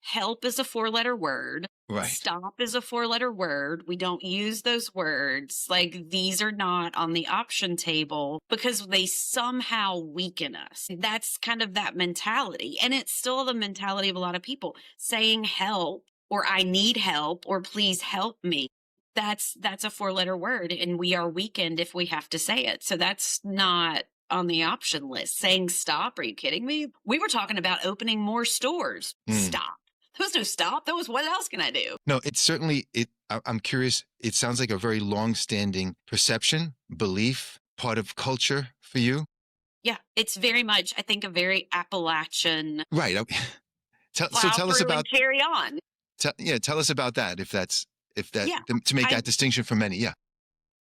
help is a 4-letter word. Right. Stop is a 4-letter word. We don't use those words. Like, these are not on the option table because they somehow weaken us. That's kind of that mentality. And it's still the mentality of a lot of people saying help or I need help or please help me. That's a 4-letter word, and we are weakened if we have to say it. So that's not on the option list. Saying stop, are you kidding me? We were talking about opening more stores. Stop. There was no stop. There was, what else can I do? No, it's certainly, I'm curious, it sounds like a very long-standing perception, belief, part of culture for you. Yeah, it's very much, I think, a very Appalachian Right. So tell us through about, and carry on. tell us about that, Yeah, to make that distinction for many. Yeah.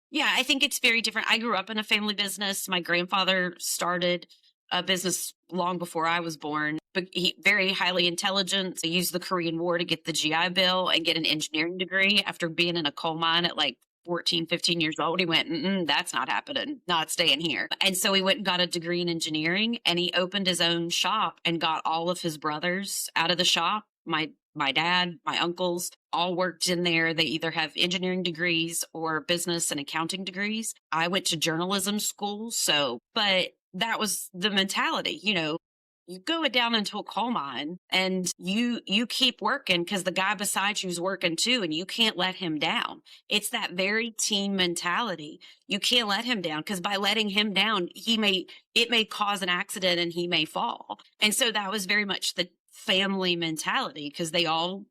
Yeah, I think it's very different. I grew up in a family business. My grandfather started a business long before I was born, but he very highly intelligent. He used the Korean War to get the GI Bill and get an engineering degree after being in a coal mine at like 14, 15 years old. He went, that's not happening, not staying here. And so he went and got a degree in engineering, and he opened his own shop and got all of his brothers out of the shop. My dad, my uncles all worked in there. They either have engineering degrees or business and accounting degrees. I went to journalism school. But that was the mentality, you go down into a coal mine and you keep working because the guy beside you is working too, and you can't let him down. It's that very team mentality. You can't let him down because by letting him down, it may cause an accident and he may fall. And so that was very much the family mentality, because they all,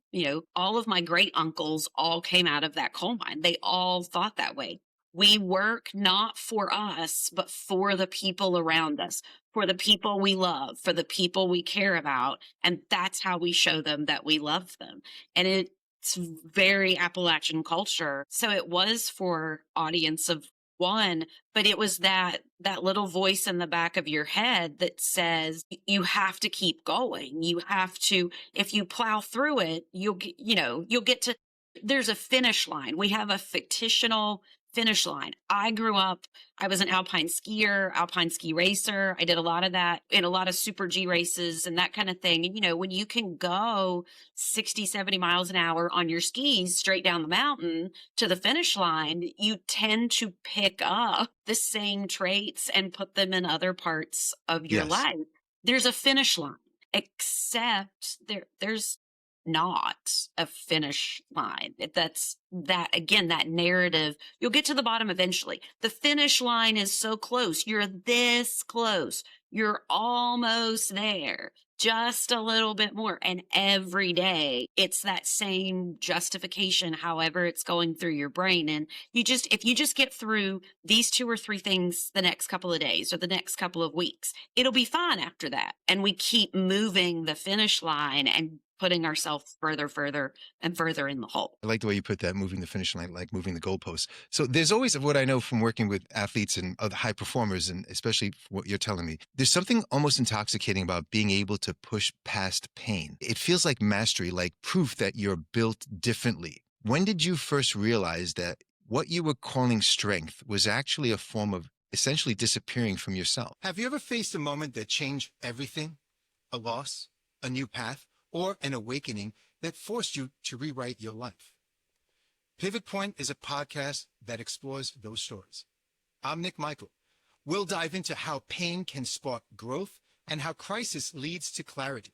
all of my great uncles all came out of that coal mine. They all thought that way. We work not for us, but for the people around us, for the people we love, for the people we care about. And that's how we show them that we love them. And it's very Appalachian culture. So it was for audience of one, but it was that little voice in the back of your head that says you have to keep going. You have to, if you plow through it, you'll get to, there's a finish line. We have a fictional finish line. I grew up, I was an alpine skier, alpine ski racer. I did a lot of that in a lot of super G races and that kind of thing. And, when you can go 60, 70 miles an hour on your skis straight down the mountain to the finish line, you tend to pick up the same traits and put them in other parts of your life. There's a finish line, except there's not a finish line. That's that, again, that narrative. You'll get to the bottom eventually. The finish line is so close. You're this close. You're almost there. Just a little bit more. And every day it's that same justification, however it's going through your brain. And if you just get through these 2 or 3 things the next couple of days or the next couple of weeks, it'll be fine after that. And we keep moving the finish line and putting ourselves further and further in the hole. I like the way you put that, moving the finish line, like moving the goalposts. So there's always, what I know from working with athletes and other high performers, and especially what you're telling me, there's something almost intoxicating about being able to push past pain. It feels like mastery, like proof that you're built differently. When did you first realize that what you were calling strength was actually a form of essentially disappearing from yourself? Have you ever faced a moment that changed everything? A loss, a new path, or an awakening that forced you to rewrite your life? Pivot Point is a podcast that explores those stories. I'm Nik Michael. We'll dive into how pain can spark growth and how crisis leads to clarity.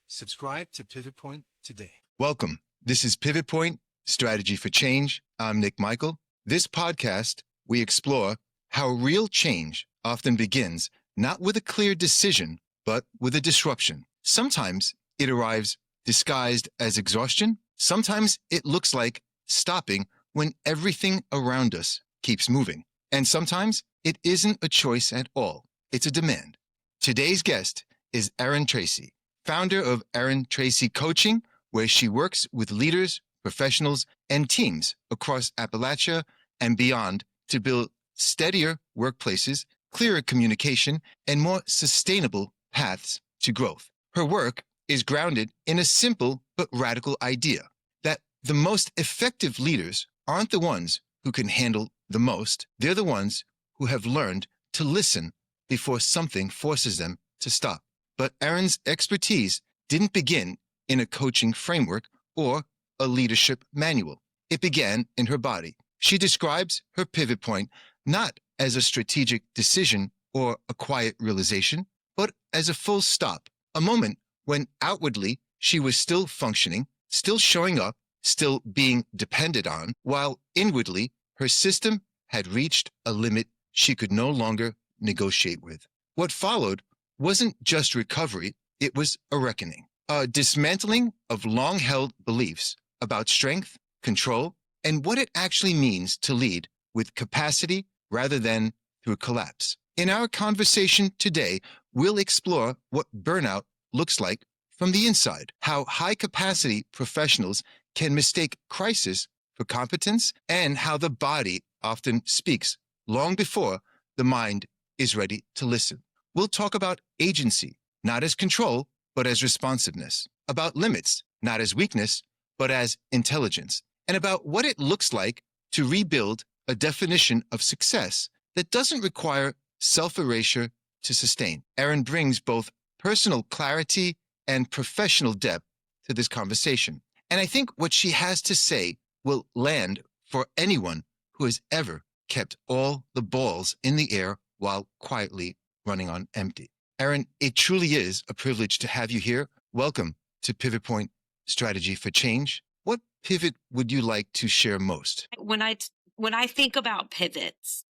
Subscribe to Pivot Point today. Welcome. This is Pivot Point, Strategy for Change. I'm Nik Michael. This podcast, we explore how real change often begins not with a clear decision, but with a disruption. Sometimes it arrives disguised as exhaustion. Sometimes it looks like stopping when everything around us keeps moving. And sometimes it isn't a choice at all. It's a demand. Today's guest is Erin Treacy, founder of Erin Treacy Coaching, where she works with leaders, professionals, and teams across Appalachia and beyond to build steadier workplaces, clearer communication, and more sustainable paths to growth. Her work is grounded in a simple but radical idea that the most effective leaders aren't the ones who can handle the most. They're the ones who have learned to listen before something forces them to stop. But Erin's expertise didn't begin in a coaching framework or a leadership manual. It began in her body. She describes her pivot point not as a strategic decision or a quiet realization, but as a full stop, a moment when outwardly she was still functioning, still showing up, still being depended on, while inwardly her system had reached a limit she could no longer negotiate with. What followed wasn't just recovery, it was a reckoning, a dismantling of long-held beliefs about strength, control, and what it actually means to lead with capacity rather than through collapse. In our conversation today, we'll explore what burnout looks like from the inside, how high-capacity professionals can mistake crisis for competence, and how the body often speaks long before the mind is ready to listen. We'll talk about agency, not as control, but as responsiveness, about limits, not as weakness, but as intelligence, and about what it looks like to rebuild a definition of success that doesn't require self-erasure to sustain. Erin brings both personal clarity and professional depth to this conversation. And I think what she has to say will land for anyone who has ever kept all the balls in the air while quietly running on empty. Erin, it truly is a privilege to have you here. Welcome to Pivot Point Strategy for Change. What pivot would you like to share most? When I think about pivots,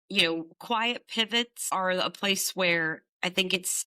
quiet pivots are a place where I think it's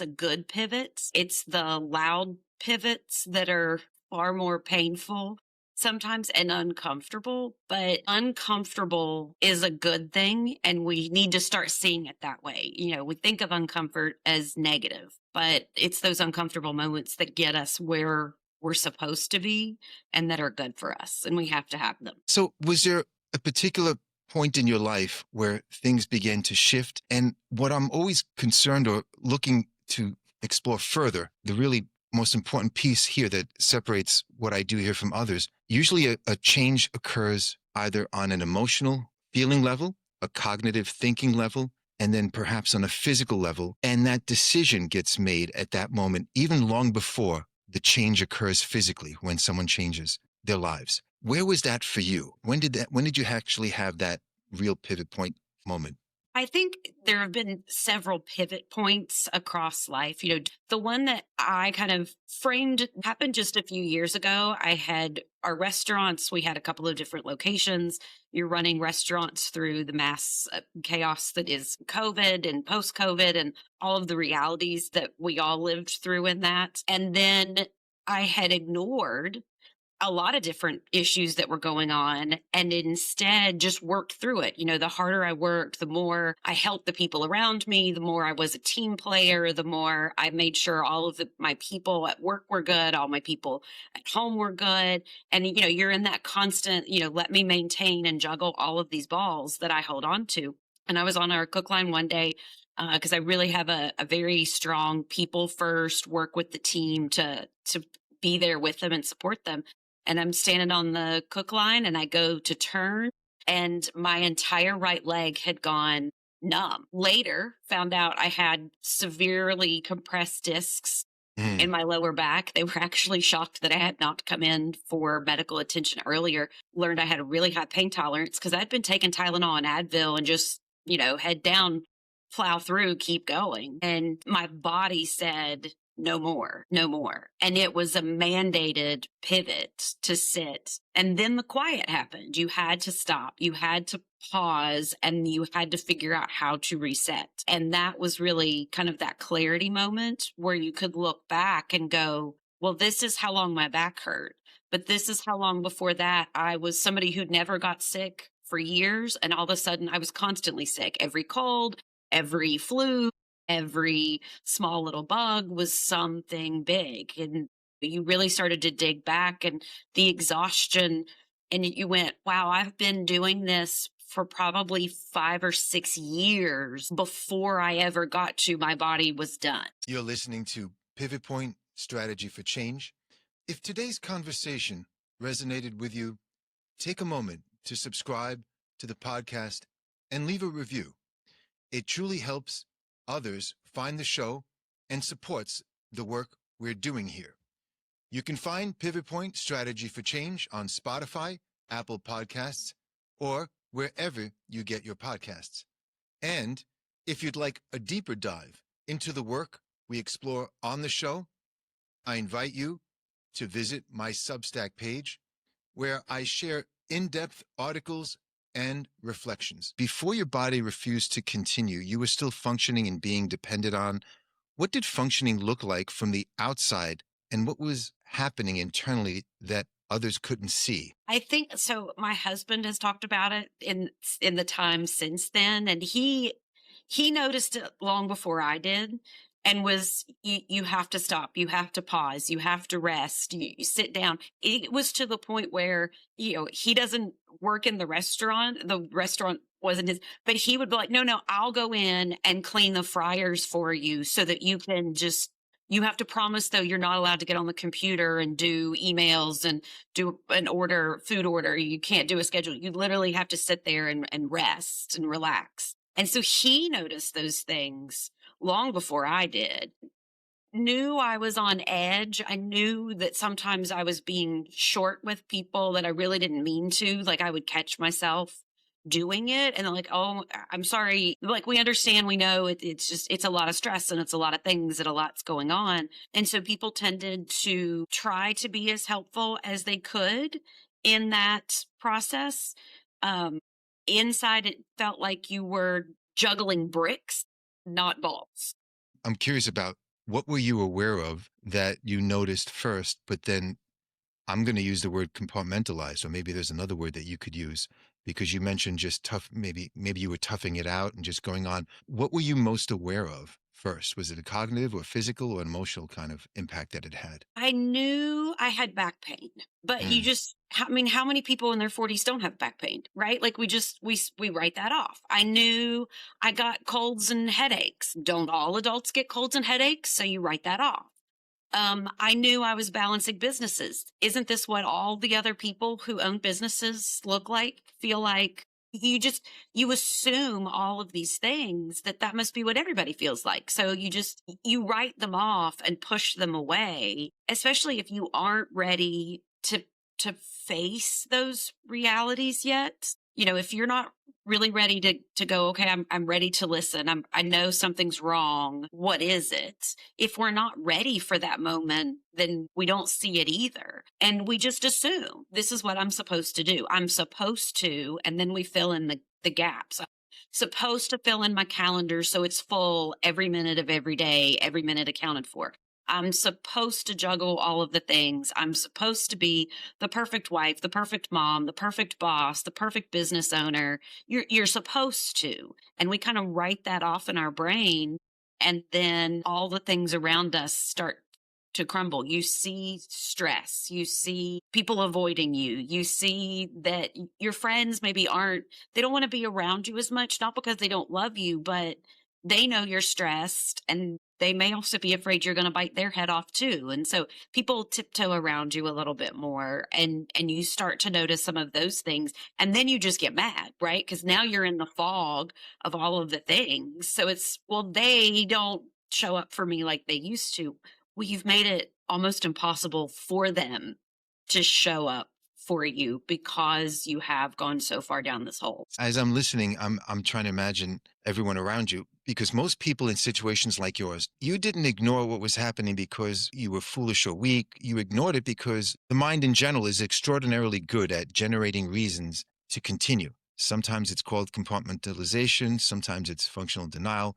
a good pivot. It's the loud pivots that are far more painful sometimes and uncomfortable, but uncomfortable is a good thing. And we need to start seeing it that way. We think of uncomfort as negative, but it's those uncomfortable moments that get us where we're supposed to be and that are good for us. And we have to have them. So was there a particular point in your life where things began to shift? And what I'm always concerned or looking to explore further, the really most important piece here that separates what I do here from others, usually a change occurs either on an emotional feeling level, a cognitive thinking level, and then perhaps on a physical level. And that decision gets made at that moment, even long before the change occurs physically, when someone changes their lives. Where was that for you? When did you actually have that real pivot point moment? I think there have been several pivot points across life. The one that I kind of framed happened just a few years ago. I had our restaurants. We had a couple of different locations. You're running restaurants through the mass chaos that is COVID and post-COVID and all of the realities that we all lived through in that. And then I had ignored a lot of different issues that were going on and instead just worked through it. The harder I worked, the more I helped the people around me, the more I was a team player, the more I made sure all of my people at work were good, all my people at home were good. And, you're in that constant, let me maintain and juggle all of these balls that I hold on to. And I was on our cook line one day because I really have a very strong people first, work with the team to be there with them and support them. And I'm standing on the cook line and I go to turn and my entire right leg had gone numb. Later, found out I had severely compressed discs in my lower back. They were actually shocked that I had not come in for medical attention earlier. Learned I had a really high pain tolerance because I'd been taking Tylenol and Advil and just, head down, plow through, keep going. And my body said, no more, no more. And it was a mandated pivot to sit. And then the quiet happened. You had to stop. You had to pause and you had to figure out how to reset. And that was really kind of that clarity moment where you could look back and go, well, this is how long my back hurt. But this is how long before that I was somebody who'd never got sick for years. And all of a sudden I was constantly sick. Every cold, every flu, every small little bug was something big. And you really started to dig back and the exhaustion. And you went, wow, I've been doing this for probably 5 or 6 years before I ever got to my body was done. You're listening to Pivot Point Strategy for Change. If today's conversation resonated with you, take a moment to subscribe to the podcast and leave a review. It truly helps others find the show and supports the work we're doing here. You can find Pivot Point Strategy for Change on Spotify, Apple Podcasts, or wherever you get your podcasts. And if you'd like a deeper dive into the work we explore on the show, I invite you to visit my Substack page where I share in-depth articles and reflections. Before your body refused to continue, you were still functioning and being depended on. What did functioning look like from the outside, and what was happening internally that others couldn't see? I think so. My husband has talked about it in the time since then, and he noticed it long before I did, and was you have to stop, you have to pause, you have to rest, you sit down. It was to the point where he doesn't work in the restaurant. The restaurant wasn't his, but he would be like, no, I'll go in and clean the fryers for you so that you can just. You have to promise, though, you're not allowed to get on the computer and do emails and do an food order. You can't do a schedule. You literally have to sit there and rest and relax. And so he noticed those things long before I did. Knew I was on edge. I knew that sometimes I was being short with people that I really didn't mean to. Like I would catch myself doing it and they're like, oh, I'm sorry. Like we understand, we know it's a lot of stress and it's a lot of things and a lot's going on. And so people tended to try to be as helpful as they could in that process. Inside, it felt like you were juggling bricks, not balls. I'm curious about what were you aware of that you noticed first, but then I'm going to use the word compartmentalized, or maybe there's another word that you could use because you mentioned just tough. Maybe you were toughing it out and just going on. What were you most aware of first? Was it a cognitive or physical or emotional kind of impact that it had? I knew I had back pain, but how many people in their 40s don't have back pain, right? Like we write that off. I knew I got colds and headaches. Don't all adults get colds and headaches? So you write that off. I knew I was balancing businesses. Isn't this what all the other people who own businesses look like, feel like? You assume all of these things that must be what everybody feels like. So you write them off and push them away, especially if you aren't ready to face those realities yet. If you're not really ready to go, okay, I'm ready to listen. I know something's wrong. What is it? If we're not ready for that moment, then we don't see it either. And we just assume this is what I'm supposed to do. I'm supposed to, and then we fill in the gaps. I'm supposed to fill in my calendar so it's full every minute of every day, every minute accounted for. I'm supposed to juggle all of the things. I'm supposed to be the perfect wife, the perfect mom, the perfect boss, the perfect business owner. You're supposed to. And we kind of write that off in our brain. And then all the things around us start to crumble. You see stress. You see people avoiding you. You see that your friends maybe they don't want to be around you as much, not because they don't love you, but they know you're stressed and they may also be afraid you're going to bite their head off too. And so people tiptoe around you a little bit more and you start to notice some of those things. And then you just get mad, right? Because now you're in the fog of all of the things. So they don't show up for me like they used to. Well, you've made it almost impossible for them to show up for you because you have gone so far down this hole. As I'm listening, I'm trying to imagine everyone around you, because most people in situations like yours, you didn't ignore what was happening because you were foolish or weak. You ignored it because the mind in general is extraordinarily good at generating reasons to continue. Sometimes it's called compartmentalization. Sometimes it's functional denial.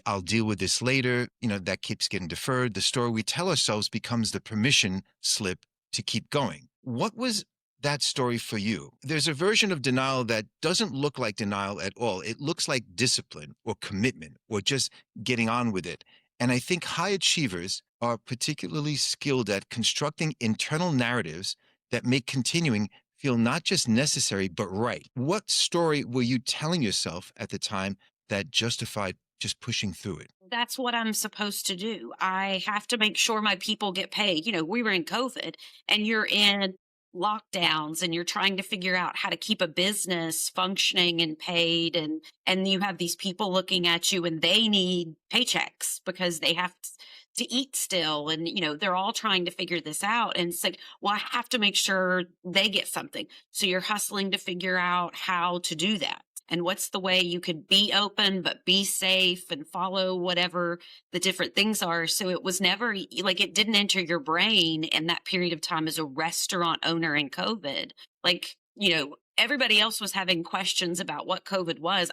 I'll deal with this later, that keeps getting deferred. The story we tell ourselves becomes the permission slip to keep going. What was that story for you? There's a version of denial that doesn't look like denial at all. It looks like discipline or commitment or just getting on with it. And I think high achievers are particularly skilled at constructing internal narratives that make continuing feel not just necessary, but right. What story were you telling yourself at the time that justified just pushing through it? That's what I'm supposed to do. I have to make sure my people get paid. We were in COVID and you're in lockdowns and you're trying to figure out how to keep a business functioning and paid, and you have these people looking at you and they need paychecks because to eat still. And, they're all trying to figure this out. And it's like, well, I have to make sure they get something. So you're hustling to figure out how to do that. And what's the way you could be open, but be safe and follow whatever the different things are. So it was never like it didn't enter your brain in that period of time as a restaurant owner in COVID. Like, everybody else was having questions about what COVID was.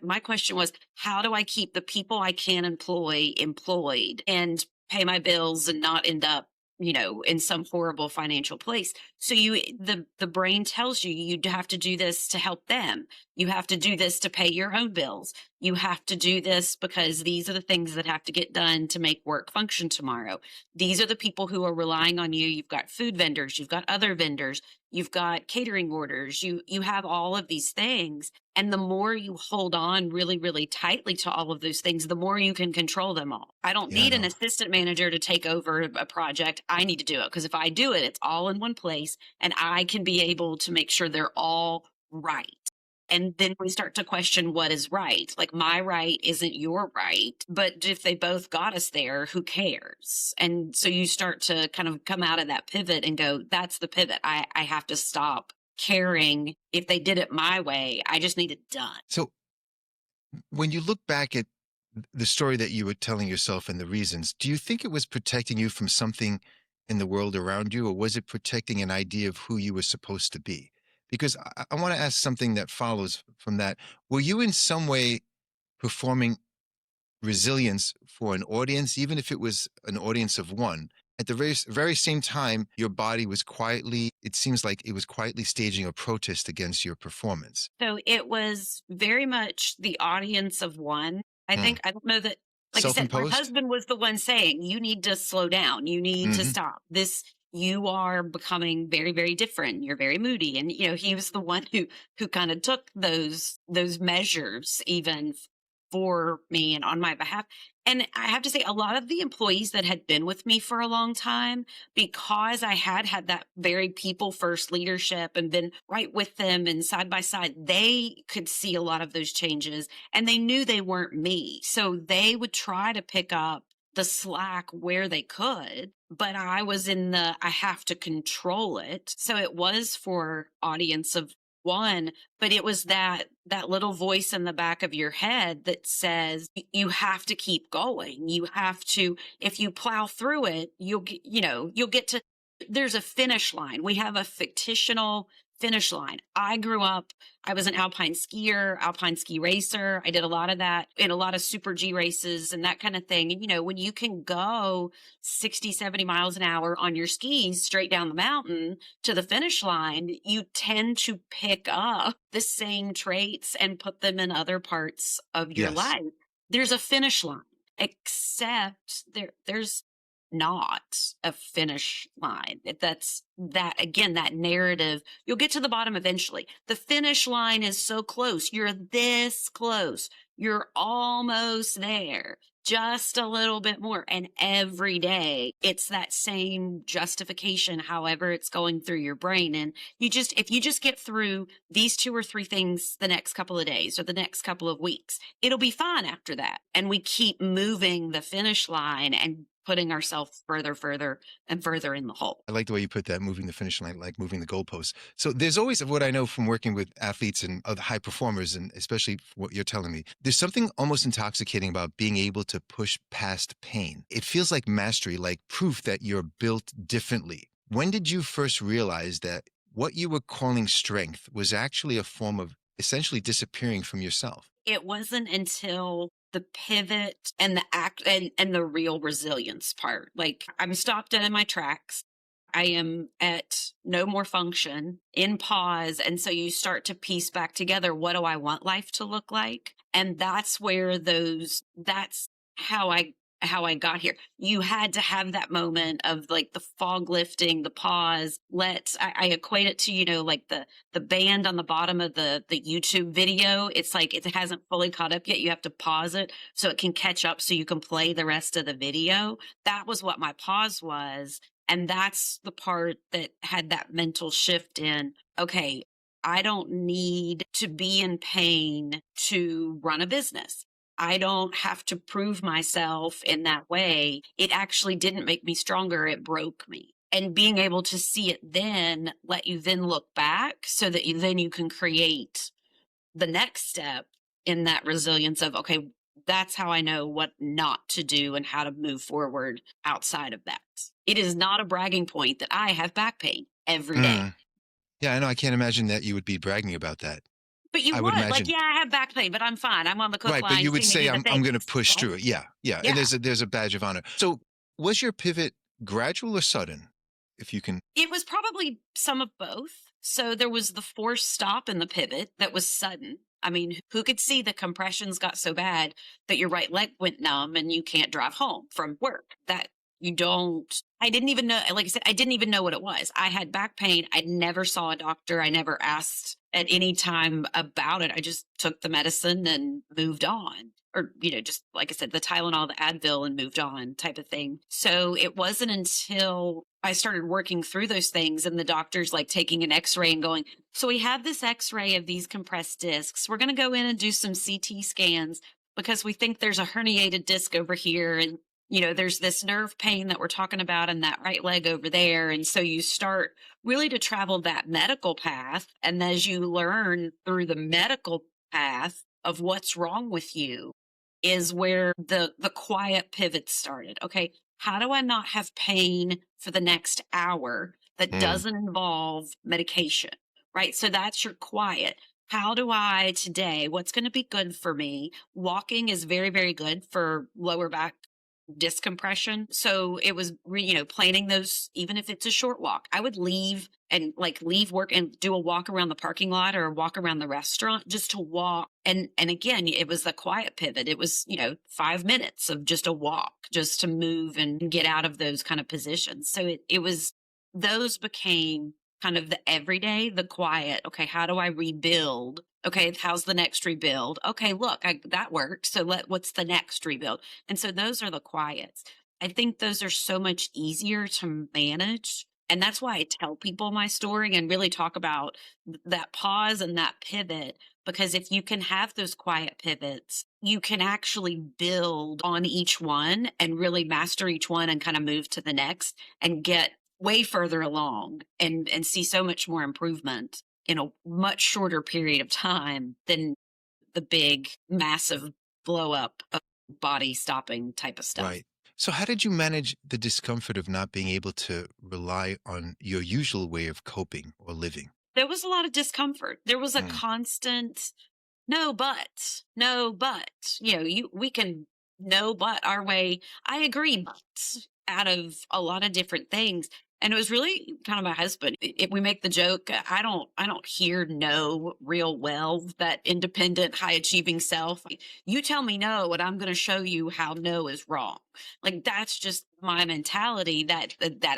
My question was, how do I keep the people I can employ employed and pay my bills and not end up, in some horrible financial place. So the brain tells you you have to do this to help them. You have to do this to pay your own bills. You have to do this because these are the things that have to get done to make work function tomorrow. These are the people who are relying on you. You've got food vendors, you've got other vendors, you've got catering orders, you have all of these things. And the more you hold on really, really tightly to all of those things, the more you can control them all. I don't Yeah, need an no. assistant manager to take over a project. I need to do it because if I do it, it's all in one place and I can be able to make sure they're all right. And then we start to question what is right. Like my right isn't your right, but if they both got us there, who cares? And so you start to kind of come out of that pivot and go, that's the pivot. I have to stop caring if they did it my way. I just need it done. So when you look back at the story that you were telling yourself and the reasons, do you think it was protecting you from something in the world around you, or was it protecting an idea of who you were supposed to be? Because I want to ask something that follows from that. Were you in some way performing resilience for an audience, even if it was an audience of one? At the very same time, your body was quietly, it seems like it was quietly staging a protest against your performance. So it was very much the audience of one. I think, I don't know that, like I said, my Self-imposed? husband was the one saying, you need to slow down. You need to Hmm. stop this. You are becoming very, very different. You're very moody. And, he was the one who kind of took those measures even for me and on my behalf. And I have to say, a lot of the employees that had been with me for a long time, because I had that very people first leadership and been right with them and side by side, they could see a lot of those changes and they knew they weren't me. So they would try to pick up the slack where they could, but I was in I have to control it. So it was for audience of one, but it was that little voice in the back of your head that says you have to keep going. You have to, if you plow through it, you'll get to, there's a finish line. We have a fictional finish line. I was an alpine skier, alpine ski racer. I did a lot of that in a lot of super G races and that kind of thing. And, when you can go 60, 70 miles an hour on your skis straight down the mountain to the finish line, you tend to pick up the same traits and put them in other parts of your Yes. life. There's a finish line, except there's not a finish line. That's that again, that narrative, you'll get to the bottom eventually. The finish line is so close. You're this close. You're almost there. Just a little bit more. And every day it's that same justification, however it's going through your brain. And if you just get through these 2 or 3 things the next couple of days or the next couple of weeks, it'll be fine after that. And we keep moving the finish line and putting ourselves further and further in the hole. I like the way you put that, moving the finish line, like moving the goalposts. So there's always, what I know from working with athletes and other high performers, and especially what you're telling me, there's something almost intoxicating about being able to push past pain. It feels like mastery, like proof that you're built differently. When did you first realize that what you were calling strength was actually a form of essentially disappearing from yourself? It wasn't until the pivot and the act and the real resilience part. Like I'm stopped dead in my tracks. I am at no more function, in pause. And so you start to piece back together, what do I want life to look like? And that's where that's how I got here. You had to have that moment of like the fog lifting, the pause. I equate it to, like the band on the bottom of the YouTube video. It's like it hasn't fully caught up yet. You have to pause it so it can catch up so you can play the rest of the video. That was what my pause was. And that's the part that had that mental shift in, okay, I don't need to be in pain to run a business. I don't have to prove myself in that way. It actually didn't make me stronger. It broke me. And being able to see it then let you then look back so that then you can create the next step in that resilience of, okay, that's how I know what not to do and how to move forward outside of that. It is not a bragging point that I have back pain every day. Mm. Yeah, I know. I can't imagine that you would be bragging about that. But you I would would like, imagine. yeah, I have back pain, but I'm fine. I'm on the cook Right, but line. you would See me say, do the I'm going to things. push Right? through it. Yeah, yeah. And Yeah. there's a badge of honor. So was your pivot gradual or sudden? If you can. It was probably some of both. So there was the forced stop in the pivot that was sudden. I mean, who could see the compressions got so bad that your right leg went numb and you can't drive home from work? That you don't, I didn't even know, like I said, I didn't even know what it was. I had back pain. I never saw a doctor. I never asked at any time about it. I just took the medicine and moved on. Or, just like I said, the Tylenol, the Advil, and moved on type of thing. So it wasn't until I started working through those things and the doctor's like taking an x-ray and going, so we have this x-ray of these compressed discs. We're going to go in and do some CT scans because we think there's a herniated disc over here. And, there's this nerve pain that we're talking about in that right leg over there. And so you start really to travel that medical path. And as you learn through the medical path of what's wrong with you, is where the quiet pivot started. Okay, how do I not have pain for the next hour that Mm. doesn't involve medication? Right? So that's your quiet. How do I today, what's going to be good for me? Walking is very, very good for lower back discompression. So it was, planning those, even if it's a short walk, I would leave and leave work and do a walk around the parking lot or a walk around the restaurant just to walk. And again, it was the quiet pivot. It was, 5 minutes of just a walk, just to move and get out of those kind of positions. So it was, those became kind of the everyday, the quiet. Okay, how do I rebuild? Okay, how's the next rebuild? Okay, look, that worked. So what's the next rebuild? And so those are the quiets. I think those are so much easier to manage. And that's why I tell people my story and really talk about that pause and that pivot. Because if you can have those quiet pivots, you can actually build on each one and really master each one and kind of move to the next and get way further along and see so much more improvement in a much shorter period of time than the big, massive blow up of body stopping type of stuff. Right. So how did you manage the discomfort of not being able to rely on your usual way of coping or living? There was a lot of discomfort. There was a Mm. constant no, but, no, but, we can no, but our way. I agree, but out of a lot of different things. And it was really kind of my husband. If we make the joke, I don't hear no real well, that independent, high achieving self. You tell me no, and I'm going to show you how no is wrong. Like that's just my mentality. That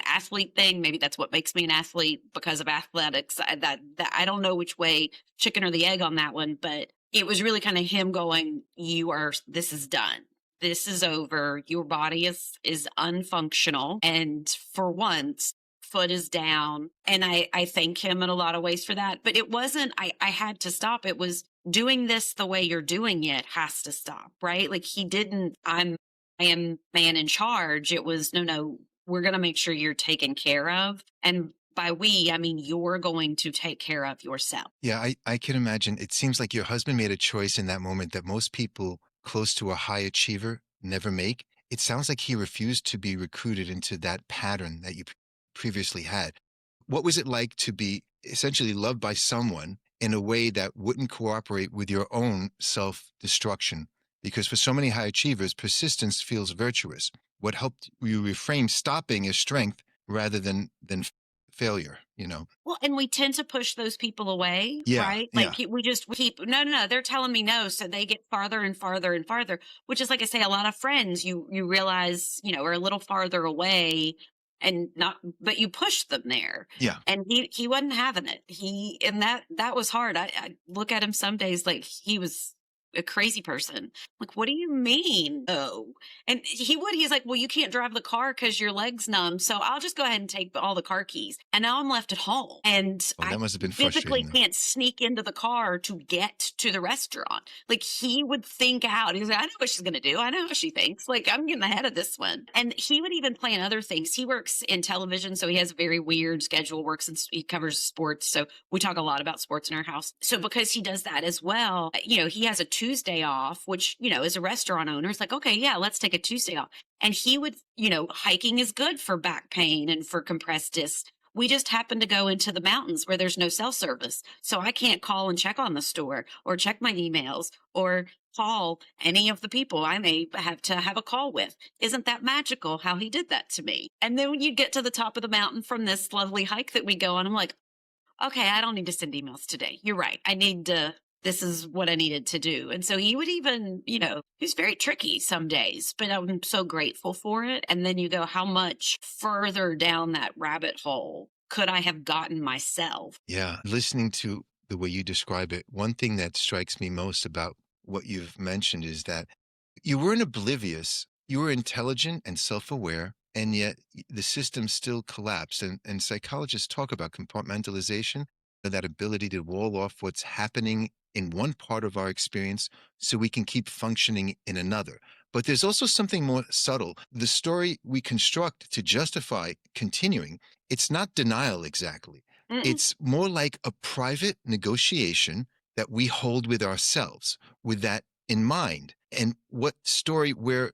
athlete thing. Maybe that's what makes me an athlete because of athletics. That I don't know which way, chicken or the egg on that one, but it was really kind of him going, this is done. This is over. Your body is unfunctional. And for once, foot is down. And I thank him in a lot of ways for that. But it wasn't, I had to stop. It was doing this the way you're doing it has to stop, right? Like he didn't, I am man in charge. It was, no, we're going to make sure you're taken care of. And by we, I mean, you're going to take care of yourself. Yeah, I can imagine. It seems like your husband made a choice in that moment that most people close to a high achiever never make. It sounds like he refused to be recruited into that pattern that you previously had. What was it like to be essentially loved by someone in a way that wouldn't cooperate with your own self-destruction? Because for so many high achievers, persistence feels virtuous. What helped you reframe stopping as strength rather than failure, Well, and we tend to push those people away, Yeah, right? yeah. We just keep, no, they're telling me no. So they get farther and farther and farther, which is like I say, a lot of friends you realize, are a little farther away and but you push them there. Yeah. And he wasn't having it. And that was hard. I look at him some days like he was a crazy person. Like, what do you mean? Oh, and he's like, well, you can't drive the car because your leg's numb. So I'll just go ahead and take all the car keys. And now I'm left at home and Well, I that must have been physically frustrating, though. can't sneak into the car to get to the restaurant. Like, he would think out. He's like, I know what she's going to do. I know what she thinks. Like, I'm getting ahead of this one. And he would even plan other things. He works in television. So he has a very weird schedule, he covers sports. So we talk a lot about sports in our house. So because he does that as well, he has a Tuesday off, which, as a restaurant owner, it's like, okay, yeah, let's take a Tuesday off. And he would, hiking is good for back pain and for compressed discs. We just happen to go into the mountains where there's no cell service. So I can't call and check on the store or check my emails or call any of the people I may have to have a call with. Isn't that magical how he did that to me? And then when you get to the top of the mountain from this lovely hike that we go on, I'm like, okay, I don't need to send emails today. You're right. This is what I needed to do. And so he would even, he's very tricky some days, but I'm so grateful for it. And then you go, how much further down that rabbit hole could I have gotten myself? Yeah. Listening to the way you describe it, one thing that strikes me most about what you've mentioned is that you weren't oblivious. You were intelligent and self-aware, and yet the system still collapsed. And psychologists talk about compartmentalization, that ability to wall off what's happening in one part of our experience so we can keep functioning in another. But there's also something more subtle. The story we construct to justify continuing, it's not denial exactly. Mm-mm. It's more like a private negotiation that we hold with ourselves, with that in mind. And what story were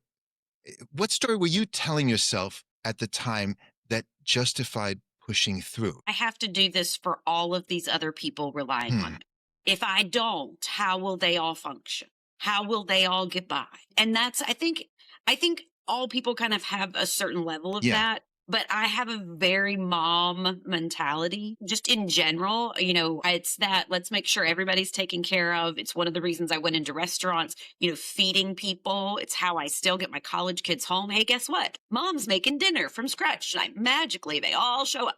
you telling yourself at the time that justified pushing through? I have to do this for all of these other people relying on me. If I don't, how will they all function? How will they all get by? And I think all people kind of have a certain level of that. But I have a very mom mentality just in general. It's that let's make sure everybody's taken care of. It's one of the reasons I went into restaurants, feeding people. It's how I still get my college kids home. Hey, guess what? Mom's making dinner from scratch tonight. Magically, they all show up.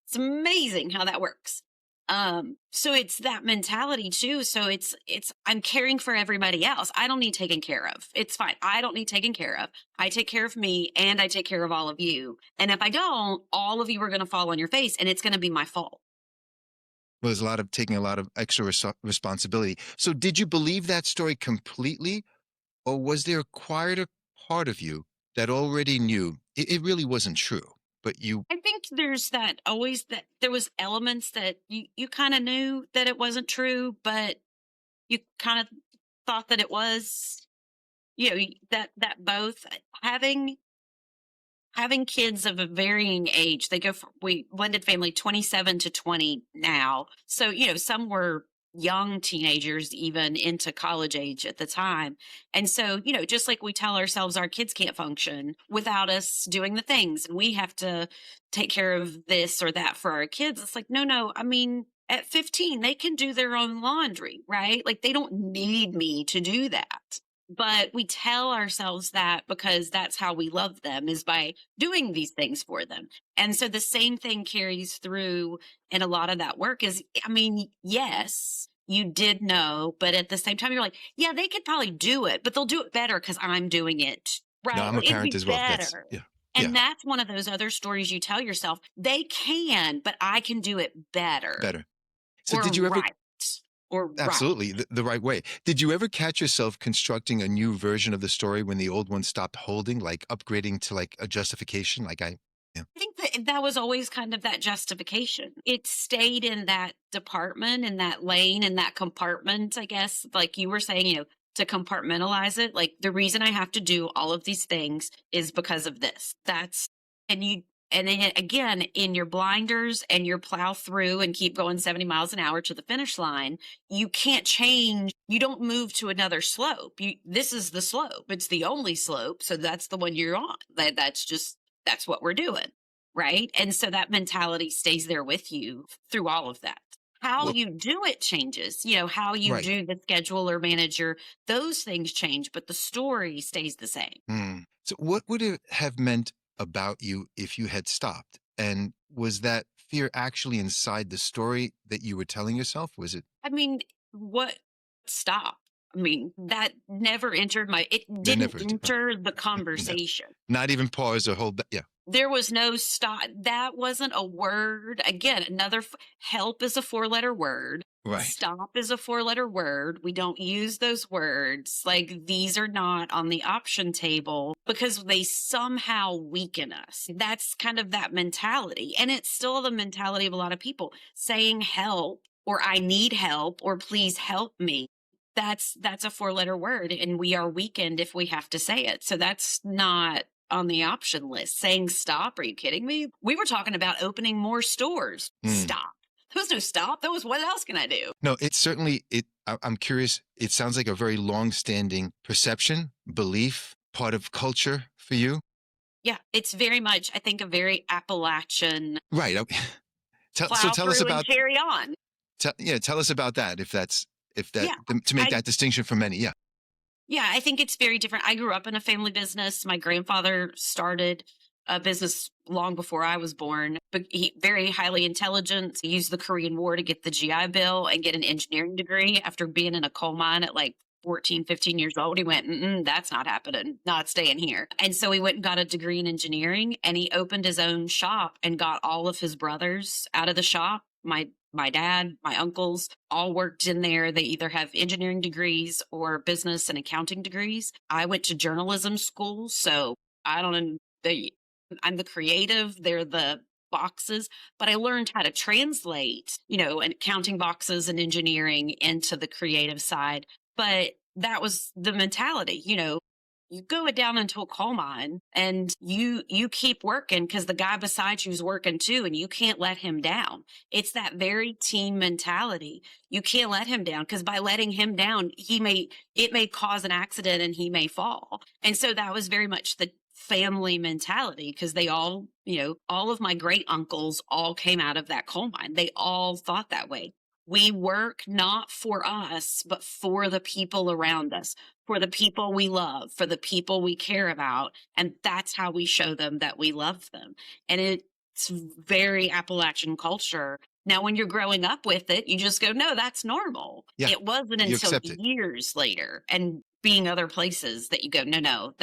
It's amazing how that works. So it's that mentality too. So it's I'm caring for everybody else. I don't need taken care of. It's fine. I don't need taken care of. I take care of me and I take care of all of you. And if I don't, all of you are going to fall on your face and it's going to be my fault. Well, there's taking a lot of extra responsibility. So did you believe that story completely, or was there a quieter part of you that already knew it really wasn't true? But I think there's that there was elements that you kind of knew that it wasn't true, but you kind of thought that it was, that both having kids of a varying age, we blended family 27 to 20 now. So, some were young teenagers, even into college age at the time. And so, just like we tell ourselves our kids can't function without us doing the things and we have to take care of this or that for our kids. It's like, no. I mean, at 15, they can do their own laundry, right? Like they don't need me to do that. But we tell ourselves that because that's how we love them, is by doing these things for them. And so the same thing carries through in a lot of that work is, I mean, yes, you did know, but at the same time, you're like, yeah, they could probably do it, but they'll do it better because I'm doing it. Right. No, I'm a It'd parent be as well. better. And that's one of those other stories you tell yourself. They can, but I can do it better. Better. So or did you ever... right. Or Absolutely, the right way. Did you ever catch yourself constructing a new version of the story when the old one stopped holding, like upgrading to like a justification? I think that was always kind of that justification. It stayed in that department, in that lane, in that compartment, I guess, like you were saying, to compartmentalize it. Like the reason I have to do all of these things is because of this. And then again, in your blinders and your plow through and keep going 70 miles an hour to the finish line, you can't change. You don't move to another slope. This is the slope. It's the only slope. So that's the one you're on. That's what we're doing. Right. And so that mentality stays there with you through all of that. How you do it changes, how you do the schedule or manager, those things change, but the story stays the same. So what would it have meant about you if you had stopped? And was that fear actually inside the story that you were telling yourself? Was it? I mean, what stop? I mean, that never entered it They didn't never did. enter the No. conversation. Not even pause or hold back. Yeah. There was no stop. That wasn't a word. Again, help is a 4-letter word. Right. Stop is a 4-letter word. We don't use those words. Like, these are not on the option table because they somehow weaken us. That's kind of that mentality. And it's still the mentality of a lot of people saying help or I need help or please help me. That's a 4-letter word, and we are weakened if we have to say it. So that's not on the option list. Saying stop, are you kidding me? We were talking about opening more stores. Stop. There was no stop. There was, what else can I do? No, it's certainly I'm curious. It sounds like a very long-standing perception, belief, part of culture for you. Yeah, it's very much, I think, a very Appalachian Right. So plow tell us through and about carry on. tell us about that if that Yeah, to make I that distinction for many. Yeah. Yeah, I think it's very different. I grew up in a family business. My grandfather started a business long before I was born, but he very highly intelligent. He used the Korean War to get the GI Bill and get an engineering degree after being in a coal mine at like 14, 15 years old. He went, that's not happening, not staying here. And so he went and got a degree in engineering, and he opened his own shop and got all of his brothers out of the shop. My dad, my uncles all worked in there. They either have engineering degrees or business and accounting degrees. I went to journalism school, so I don't know. I'm the creative. They're the boxes, but I learned how to translate, and accounting boxes and engineering into the creative side. But that was the mentality, you go down into a coal mine and you keep working because the guy beside you is working too, and you can't let him down. It's that very team mentality. You can't let him down because by letting him down, it may cause an accident and he may fall. And so that was very much the family mentality because they all, all of my great uncles all came out of that coal mine. They all thought that way. We work not for us, but for the people around us, for the people we love, for the people we care about. And that's how we show them that we love them. And it's very Appalachian culture. Now, when you're growing up with it, you just go, no, that's normal. Yeah, it wasn't you until accept it. years later and being other places that you go, no,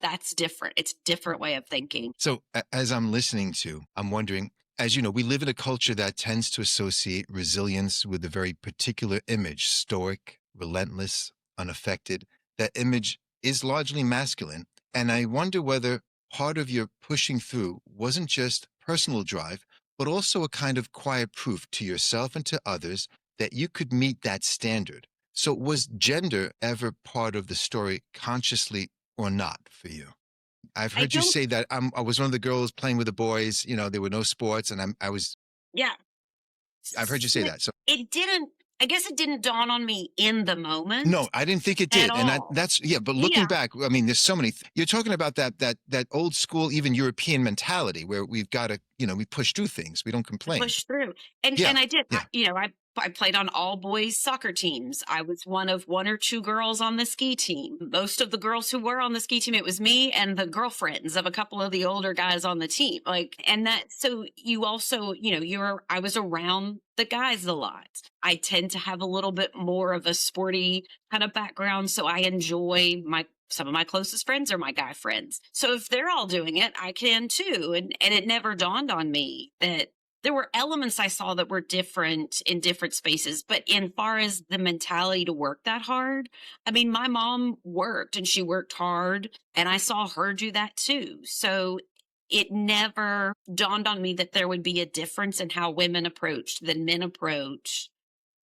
that's different. It's a different way of thinking. So as I'm listening to, I'm wondering, as you know, we live in a culture that tends to associate resilience with a very particular image, stoic, relentless, unaffected. That image is largely masculine. And I wonder whether part of your pushing through wasn't just personal drive, but also a kind of quiet proof to yourself and to others that you could meet that standard. So was gender ever part of the story, consciously or not, for you? I've heard you say that I was one of the girls playing with the boys. There were no sports, and I was. Yeah. I've heard you say that. So it didn't. I guess it didn't dawn on me in the moment. No, I didn't think it did, and that's But looking back, I mean, there's so many. You're talking about that old school, even European mentality where we've got to, we push through things. We don't complain. Push through, and I did. Yeah. I played on all boys soccer teams. I was one of 1 or 2 girls on the ski team. Most of the girls who were on the ski team, it was me and the girlfriends of a couple of the older guys on the team. So you also, I was around the guys a lot. I tend to have a little bit more of a sporty kind of background. So I enjoy some of my closest friends are my guy friends. So if they're all doing it, I can too. And it never dawned on me that there were elements I saw that were different in different spaces. But in far as the mentality to work that hard, I mean, my mom worked and she worked hard, and I saw her do that too. So it never dawned on me that there would be a difference in how women approached than men approach.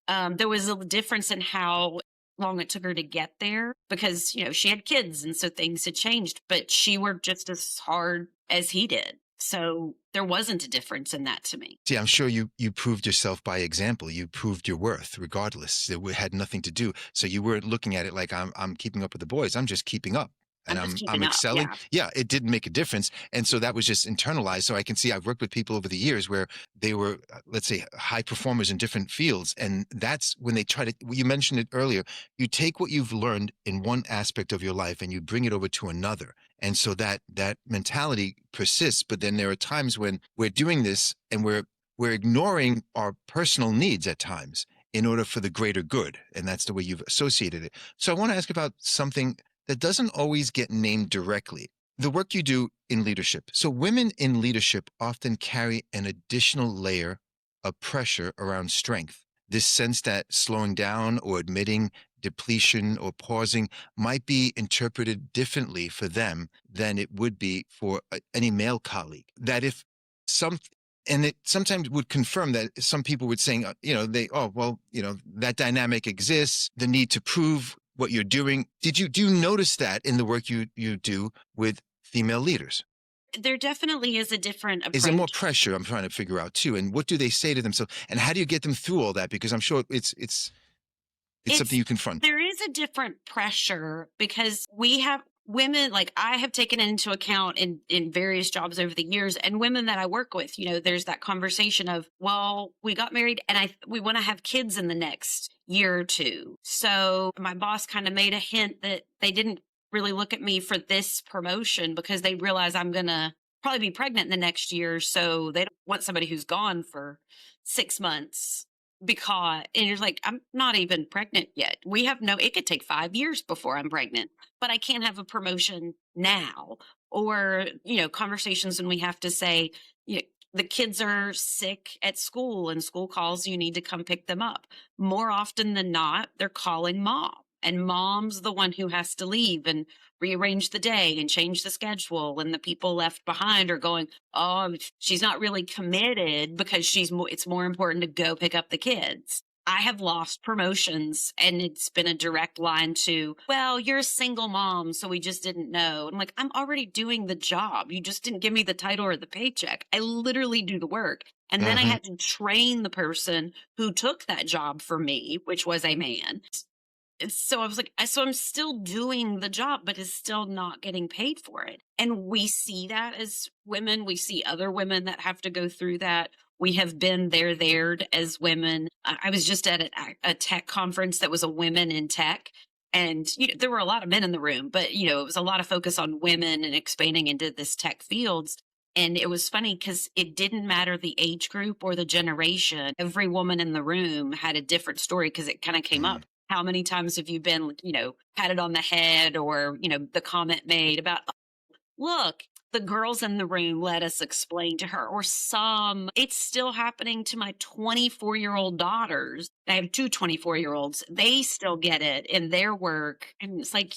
There was a difference in how long it took her to get there because, she had kids and so things had changed, but she worked just as hard as he did. So there wasn't a difference in that to me. See, I'm sure you proved yourself by example. You proved your worth regardless. It had nothing to do. So you weren't looking at it like I'm keeping up with the boys. I'm just keeping up. And I'm excelling. Yeah, it didn't make a difference. And so that was just internalized. So I can see I've worked with people over the years where they were, let's say, high performers in different fields. And that's when they try to, you mentioned it earlier, you take what you've learned in one aspect of your life and you bring it over to another. And so that mentality persists. But then there are times when we're doing this and we're ignoring our personal needs at times. in order for the greater good. And that's the way you've associated it. So I want to ask about something that doesn't always get named directly. The work you do in leadership. So women in leadership often carry an additional layer of pressure around strength. This sense that slowing down or admitting depletion or pausing might be interpreted differently for them than it would be for any male colleague. That if some, and it sometimes would confirm that some people would saying, that dynamic exists, the need to prove what you're doing. Do you notice that in the work you do with female leaders? There definitely is a different approach. Is there more pressure? I'm trying to figure out too. And what do they say to themselves? And how do you get them through all that? Because I'm sure it's something you confront. There is a different pressure because we have women, like I have taken into account in various jobs over the years, and women that I work with, there's that conversation of, well, we got married and we want to have kids in the next year or two. So my boss kind of made a hint that they didn't really look at me for this promotion because they realize I'm going to probably be pregnant in the next year. So they don't want somebody who's gone for 6 months and you're like, I'm not even pregnant yet. It could take 5 years before I'm pregnant, but I can't have a promotion now. Or, conversations when we have to say, the kids are sick at school and school calls, you need to come pick them up. More often than not, they're calling mom. And mom's the one who has to leave and rearrange the day and change the schedule. And the people left behind are going, oh, she's not really committed because it's more important to go pick up the kids. I have lost promotions and it's been a direct line to, well, you're a single mom, so we just didn't know. I'm like, I'm already doing the job. You just didn't give me the title or the paycheck. I literally do the work. And then I had to train the person who took that job for me, which was a man. So I was like, so I'm still doing the job, but is still not getting paid for it. And we see that as women. We see other women that have to go through that. We have been there as women. I was just at a tech conference that was a women in tech. And there were a lot of men in the room, but it was a lot of focus on women and expanding into this tech fields. And it was funny because it didn't matter the age group or the generation. Every woman in the room had a different story because it kind of came up. How many times have you been, patted on the head or, the comment made about, look, the girls in the room let us explain to her, or it's still happening to my 24-year-old daughters. I have two 24-year-olds. They still get it in their work. And it's like,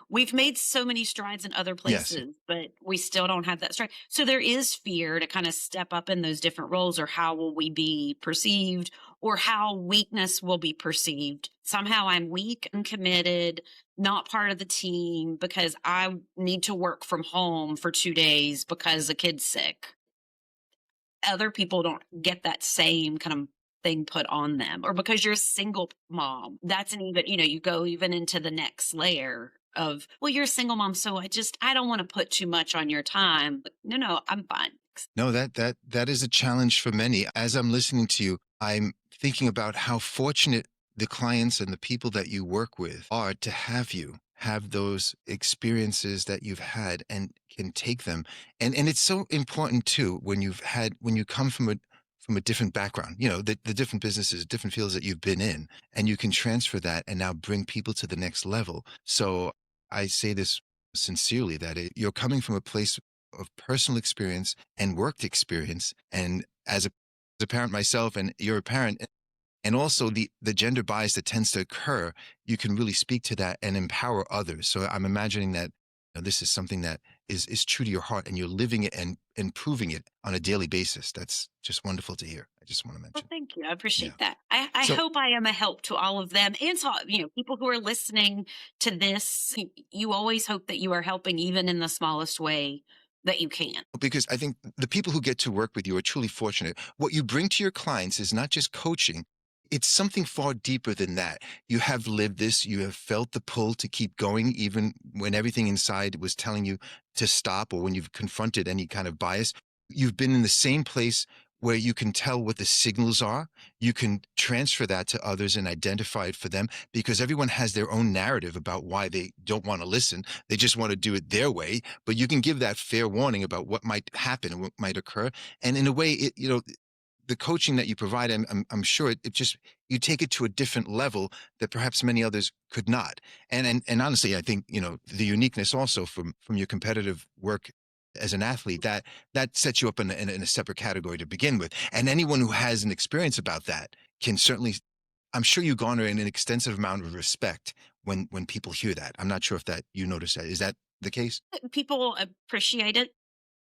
we've made so many strides in other places, but we still don't have that stride. So there is fear to kind of step up in those different roles, or how will we be perceived, or how weakness will be perceived. Somehow I'm weak, uncommitted, not part of the team because I need to work from home for 2 days because a kid's sick. Other people don't get that same kind of thing put on them, or because you're a single mom. That's you go even into the next layer of, well, you're a single mom, so I don't want to put too much on your time. No, I'm fine. No, that is a challenge for many. As I'm listening to you, I'm thinking about how fortunate the clients and the people that you work with are to have those experiences that you've had and can take them. And it's so important too, when you come from a different background, the different businesses, different fields that you've been in, and you can transfer that and now bring people to the next level. So I say this sincerely, that you're coming from a place of personal experience and worked experience. And as a parent myself, and you're a parent, and also the gender bias that tends to occur, you can really speak to that and empower others. So I'm imagining that this is something that is true to your heart, and you're living it and improving it on a daily basis. That's just wonderful to hear. I just want to mention. Well, thank you. I appreciate that. I hope I am a help to all of them. And so, people who are listening to this, you always hope that you are helping even in the smallest way that you can. Because I think the people who get to work with you are truly fortunate. What you bring to your clients is not just coaching. It's something far deeper than that. You have lived this. You have felt the pull to keep going, even when everything inside was telling you to stop, or when you've confronted any kind of bias. You've been in the same place where you can tell what the signals are. You can transfer that to others and identify it for them, because everyone has their own narrative about why they don't want to listen. They just want to do it their way. But you can give that fair warning about what might happen and what might occur. And in a way, the coaching that you provide, I'm sure it just, you take it to a different level that perhaps many others could not. And honestly, I think, the uniqueness also from your competitive work as an athlete, that sets you up in a separate category to begin with. And anyone who has an experience about that can certainly, I'm sure you garner an extensive amount of respect when people hear that. I'm not sure if that you notice that. Is that the case? People appreciate it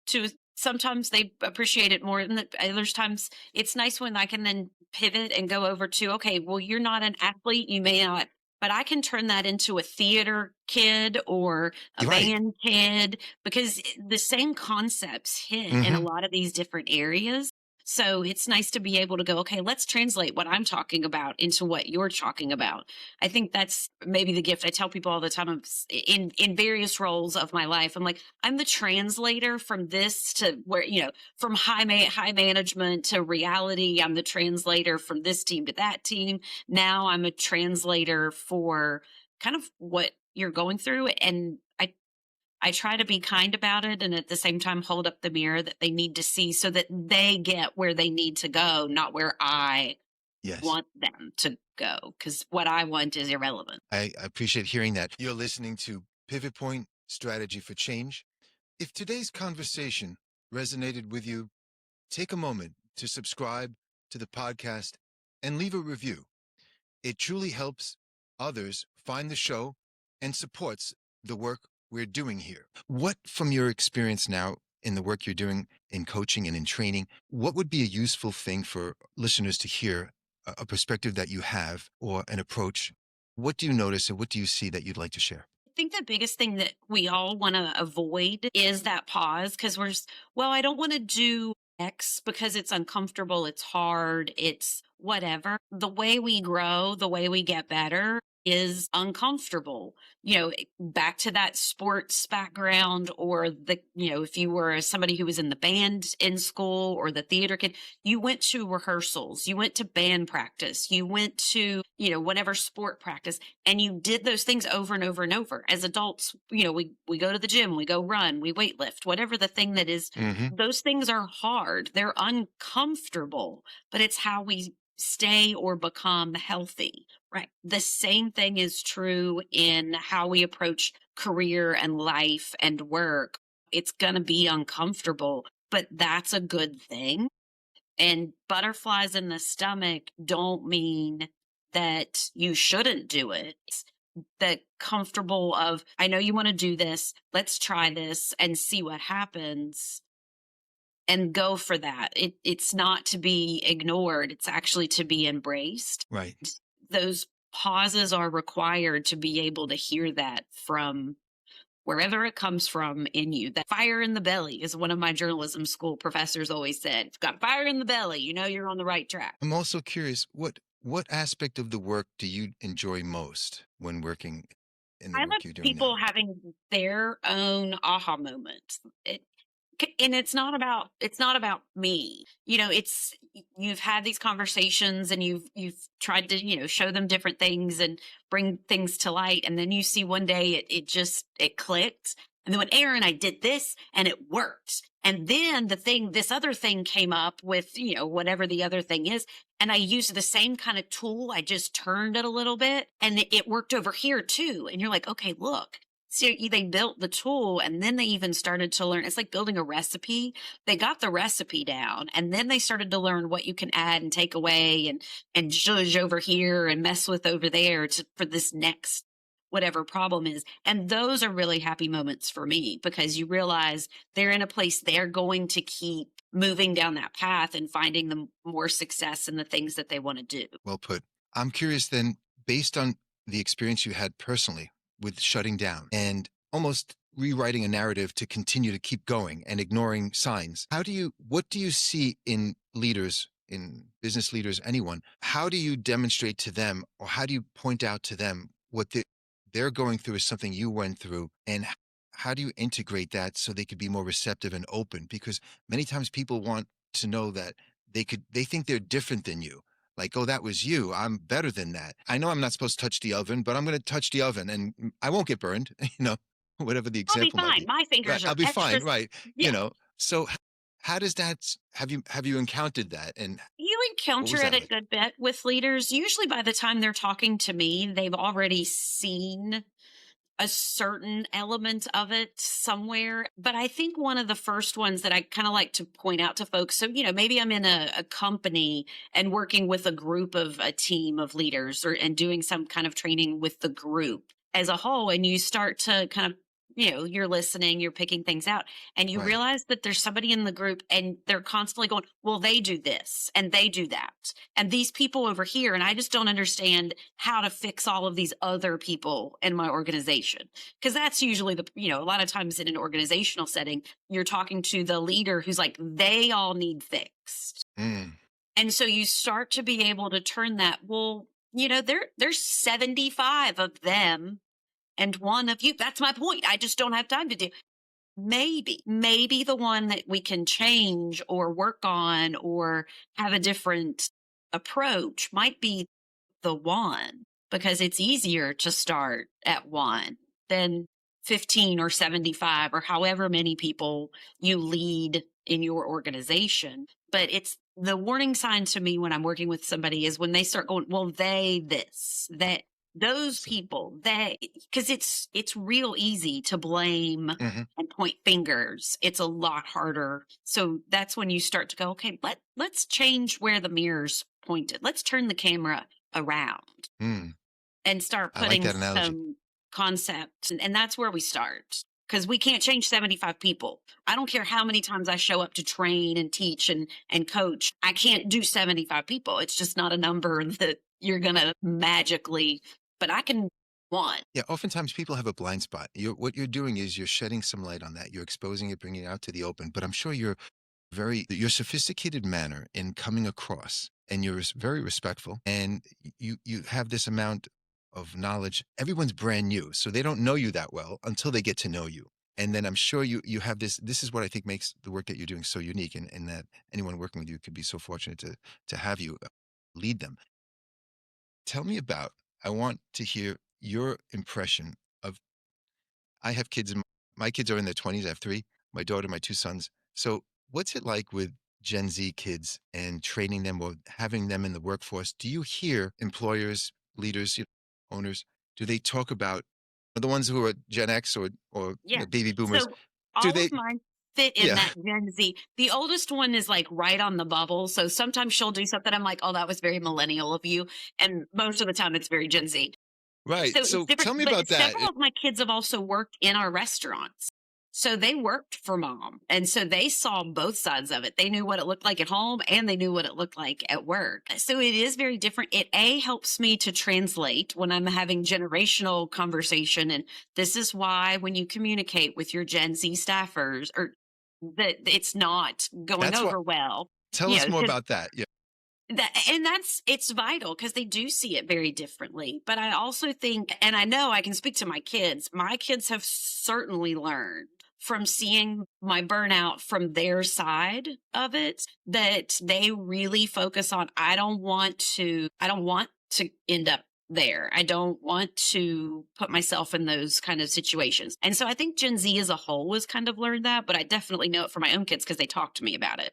to sometimes they appreciate it more than others times. It's nice when I can then pivot and go over to, okay, well, you're not an athlete, you may not, but I can turn that into a theater kid or a You're right. band kid because the same concepts hit in a Hmm. lot of these different areas. So it's nice to be able to go, okay, let's translate what I'm talking about into what you're talking about. I think that's maybe the gift I tell people all the time. In various roles of my life, I'm like, I'm the translator from this to where, from high management to reality. I'm the translator from this team to that team. Now I'm a translator for kind of what you're going through. And I try to be kind about it and at the same time hold up the mirror that they need to see so that they get where they need to go, not where I Yes. want them to go. Because what I want is irrelevant. I appreciate hearing that. You're listening to Pivot Point Strategy for Change. If today's conversation resonated with you, take a moment to subscribe to the podcast and leave a review. It truly helps others find the show and supports the work we're doing here. What, from your experience now in the work you're doing in coaching and in training, what would be a useful thing for listeners to hear, a perspective that you have or an approach? What do you notice and what do you see that you'd like to share? I think the biggest thing that we all want to avoid is that pause because well, I don't want to do X because it's uncomfortable, it's hard, it's whatever. The way we grow, the way we get better is uncomfortable. Back to that sports background or if you were somebody who was in the band in school or the theater kid, you went to rehearsals, you went to band practice, you went to, whatever sport practice, and you did those things over and over and over. As adults, we go to the gym, we go run, we weight lift, whatever the thing that is, Mm-hmm. those things are hard. They're uncomfortable, but it's how we stay or become healthy, right? The same thing is true in how we approach career and life and work. It's going to be uncomfortable, but that's a good thing. And butterflies in the stomach don't mean that you shouldn't do it. The comfortable of, I know you want to do this. Let's try this and see what happens and go for that. It's not to be ignored. It's actually to be embraced. Right. Those pauses are required to be able to hear that from wherever it comes from in you. That fire in the belly is one of my journalism school professors always said. If you've got fire in the belly, you're on the right track. I'm also curious, what aspect of the work do you enjoy most when working in the I work love you're doing people now? having their own aha moments. And it's not about me. You've had these conversations and you've tried to, show them different things and bring things to light. And then you see one day it clicked. And then when Erin and I did this and it worked. And then this other thing came up with, whatever the other thing is. And I used the same kind of tool. I just turned it a little bit and it worked over here too. And you're like, okay, look. So they built the tool and then they even started to learn. It's like building a recipe. They got the recipe down and then they started to learn what you can add and take away and zhuzh over here and mess with over there for this next whatever problem is. And those are really happy moments for me because you realize they're in a place they're going to keep moving down that path and finding the more success in the things that they want to do. Well put. I'm curious then, based on the experience you had personally with shutting down and almost rewriting a narrative to continue to keep going and ignoring signs, what do you see in leaders, in business leaders, anyone? How do you demonstrate to them or how do you point out to them what they're going through is something you went through, and how do you integrate that so they could be more receptive and open? Because many times people want to know that they think they're different than you. Like, oh, that was you. I'm better than that. I know I'm not supposed to touch the oven, but I'm going to touch the oven and I won't get burned, whatever the I'll be example might fine. be. My Right. fingers I'll are be extra. fine. Right. Yeah. So how does that, have you encountered that? And You what encounter was it that a like? good bit with leaders. Usually by the time they're talking to me, they've already seen a certain element of it somewhere. But I think one of the first ones that I kind of like to point out to folks. So, maybe I'm in a company and working with a group of a team of leaders and doing some kind of training with the group as a whole. And you start to kind of, you're listening, you're picking things out, and you Right. realize that there's somebody in the group and they're constantly going, well, they do this and they do that. And these people over here, and I just don't understand how to fix all of these other people in my organization. Because that's usually a lot of times in an organizational setting, you're talking to the leader who's like, they all need fixed. Mm, And so you start to be able to turn that, well, there's 75 of them and one of you. That's my point. I just don't have time to do. Maybe the one that we can change or work on or have a different approach might be the one, because it's easier to start at one than 15 or 75 or however many people you lead in your organization. But it's the warning sign to me when I'm working with somebody is when they start going, well, that those so, people, because it's real easy to blame mhm. and point fingers. It's a lot harder. So that's when you start to go, okay, let's change where the mirror's pointed. Let's turn the camera around Mm, and start I like putting that analogy. some concepts. And that's where we start, because we can't change 75 people. I don't care how many times I show up to train and teach and coach. I can't do 75 people. It's just not a number that you're going to magically, but I can one. Yeah, oftentimes people have a blind spot. What you're doing is you're shedding some light on that. You're exposing it, bringing it out to the open. But I'm sure your sophisticated manner in coming across, and you're very respectful, and you have this amount of knowledge. Everyone's brand new, so they don't know you that well until they get to know you. And then I'm sure you have this. This is what I think makes the work that you're doing so unique, and that anyone working with you could be so fortunate to have you lead them. Tell me about. I want to hear your impression of. I have kids, and my kids are in their 20s. I have three, my daughter, my two sons. So, what's it like with Gen Z kids and training them or having them in the workforce? Do you hear employers, leaders, owners, do they talk about the ones who are Gen X or Yeah. baby boomers? So Do all of they? mine fit in Yeah, that Gen Z. The oldest one is like right on the bubble. So sometimes she'll do something. I'm like, oh, that was very millennial of you. And most of the time it's very Gen Z. right. So it's So, different. tell me But about that. several of my kids have also worked in our restaurants. So they worked for mom. And so they saw both sides of it. They knew what it looked like at home and they knew what it looked like at work. So it is very different. It helps me to translate when I'm having generational conversation. And this is why when you communicate with your Gen Z staffers or that it's not going That's what. over well, Tell us more 'cause about that. Yeah. it's vital because they do see it very differently. But I also think, and I know I can speak to my kids have certainly learned from seeing my burnout from their side of it, that they really focus on, I don't want to end up there. I don't want to put myself in those kind of situations. And so I think Gen Z as a whole has kind of learned that, but I definitely know it for my own kids because they talk to me about it.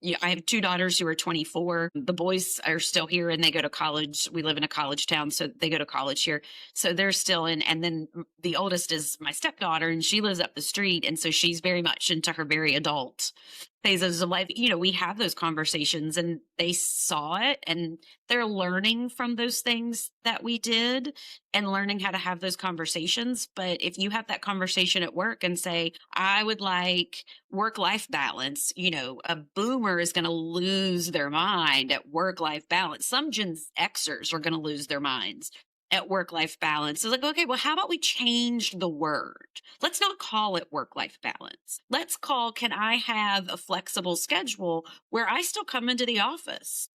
Yeah, I have two daughters who are 24. The boys are still here and they go to college. We live in a college town, so they go to college here. So they're still in. And then the oldest is my stepdaughter, and she lives up the street. And so she's very much into her very adult phases of life. We have those conversations and they saw it and they're learning from those things that we did and learning how to have those conversations. But if you have that conversation at work and say, I would like work life balance, a boomer is going to lose their mind at work life balance. Some Gen Xers are going to lose their minds at work life balance. It's like, okay, well, how about we change the word? Let's not call it work life balance. Let's call, can I have a flexible schedule where I still come into the office,